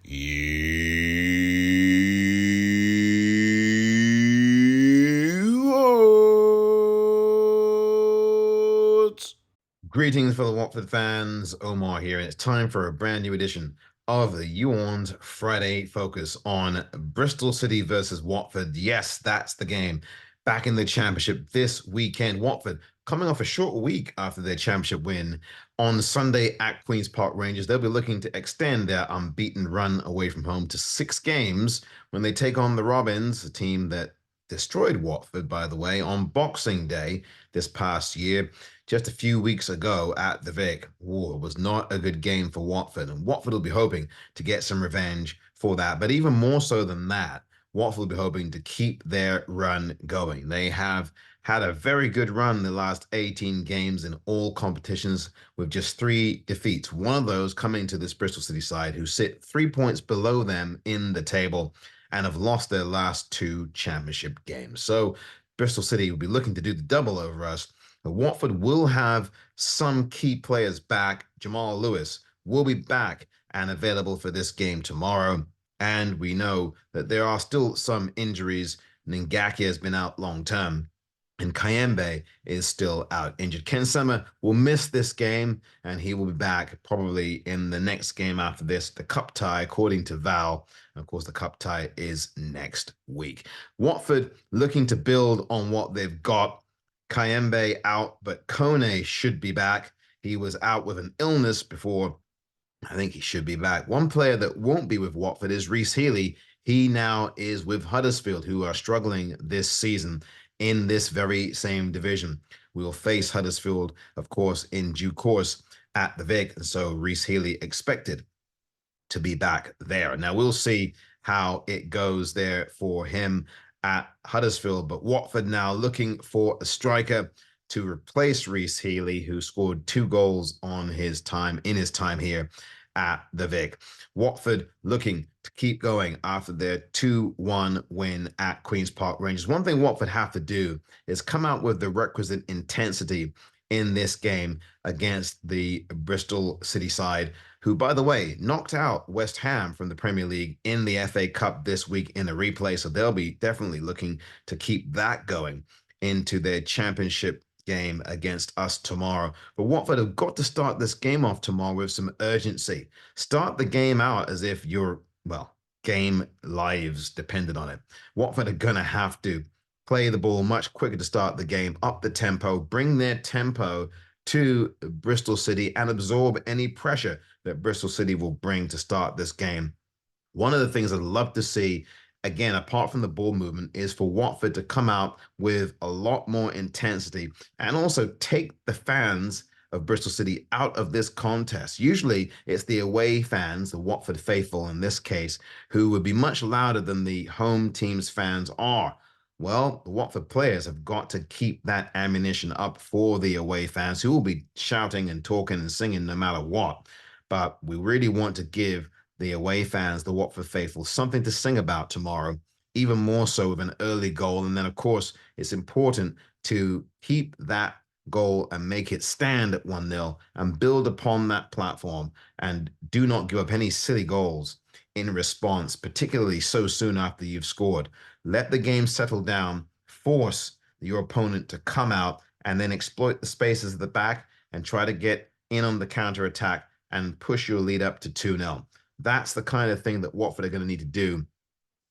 Youorns. Greetings, fellow Watford fans. Omar here, and it's time for a brand new edition of the Youorns Friday Focus on Bristol City versus Watford. Yes, that's the game. Back in the Championship this weekend. Watford coming off a short week after their Championship win on Sunday at Queen's Park Rangers. They'll be looking to extend their unbeaten run away from home to 6 games when they take on the Robins, a team that destroyed Watford, by the way, on Boxing Day this past year, just a few weeks ago at the Vic. Ooh, it was not a good game for Watford, and Watford will be hoping to get some revenge for that. But even more so than that, Watford will be hoping to keep their run going. They have had a very good run in the last 18 games in all competitions with just 3 defeats. One of those coming to this Bristol City side who sit 3 points below them in the table and have lost their last 2 championship games. So Bristol City will be looking to do the double over us. But Watford will have some key players back. Jamal Lewis will be back and available for this game tomorrow. And we know that there are still some injuries. Ngaki has been out long term, and Kayembe is still out injured. Ken Sema will miss this game, and he will be back probably in the next game after this, the cup tie, according to Val. And of course, the cup tie is next week. Watford looking to build on what they've got. Kayembe out, but Kone should be back. He was out with an illness before. I think he should be back. One player that won't be with Watford is Reece Healy. He now is with Huddersfield, who are struggling this season in this very same division. We will face Huddersfield, of course, in due course at the Vic. And so Reece Healy expected to be back there. Now we'll see how it goes there for him at Huddersfield. But Watford now looking for a striker to replace Reece Healy, who scored 2 goals in his time here at the Vic. Watford looking to keep going after their 2-1 win at Queen's Park Rangers. One thing Watford have to do is come out with the requisite intensity in this game against the Bristol City side, who, by the way, knocked out West Ham from the Premier League in the FA Cup this week in a replay. So they'll be definitely looking to keep that going into their championship game against us tomorrow. But Watford have got to start this game off tomorrow with some urgency. Start the game out as if your, well, game lives depended on it. Watford are going to have to play the ball much quicker to start the game, up the tempo, bring their tempo to Bristol City and absorb any pressure that Bristol City will bring to start this game. One of the things I'd love to see, again, apart from the ball movement, is for Watford to come out with a lot more intensity and also take the fans of Bristol City out of this contest. Usually it's the away fans, the Watford faithful in this case, who would be much louder than the home team's fans are. Well, the Watford players have got to keep that ammunition up for the away fans, who will be shouting and talking and singing no matter what. But we really want to give the away fans, the Watford faithful, something to sing about tomorrow, even more so with an early goal. And then, of course, it's important to keep that goal and make it stand at 1-0 and build upon that platform, and do not give up any silly goals in response, particularly so soon after you've scored. Let the game settle down, force your opponent to come out, and then exploit the spaces at the back and try to get in on the counter attack and push your lead up to 2-0. That's the kind of thing that Watford are going to need to do.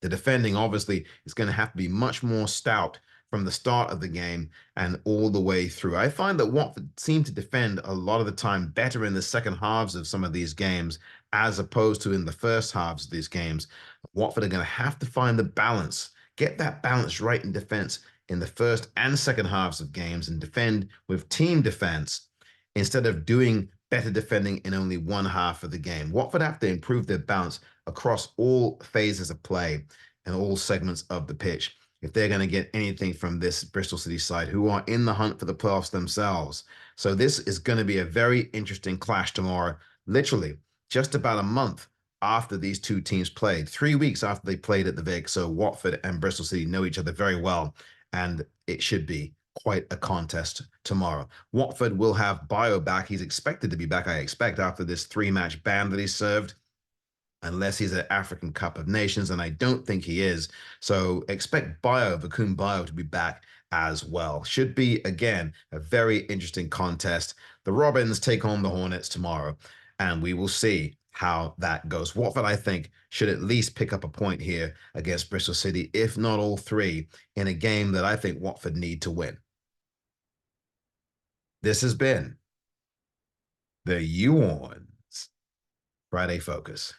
The defending, obviously, is going to have to be much more stout from the start of the game and all the way through. I find that Watford seem to defend a lot of the time better in the second halves of some of these games as opposed to in the first halves of these games. Watford are going to have to find the balance, get that balance right in defense in the first and second halves of games, and defend with team defense instead of doing better defending in only one half of the game. Watford have to improve their balance across all phases of play and all segments of the pitch if they're going to get anything from this Bristol City side, who are in the hunt for the playoffs themselves. So this is going to be a very interesting clash tomorrow, literally just about a month after these two teams played, 3 weeks after they played at the Vic. So Watford and Bristol City know each other very well, and it should be quite a contest tomorrow. Watford will have Bio back. He's expected to be back, I expect, after this 3-match ban that he served. unless he's an African Cup of Nations, and I don't think he is. So expect Bakun Bio to be back as well. Should be, again, a very interesting contest. The Robins take on the Hornets tomorrow, and we will see how that goes. Watford, I think, should at least pick up a point here against Bristol City, if not all three, in a game that I think Watford need to win. This has been the YouOrns Friday Focus.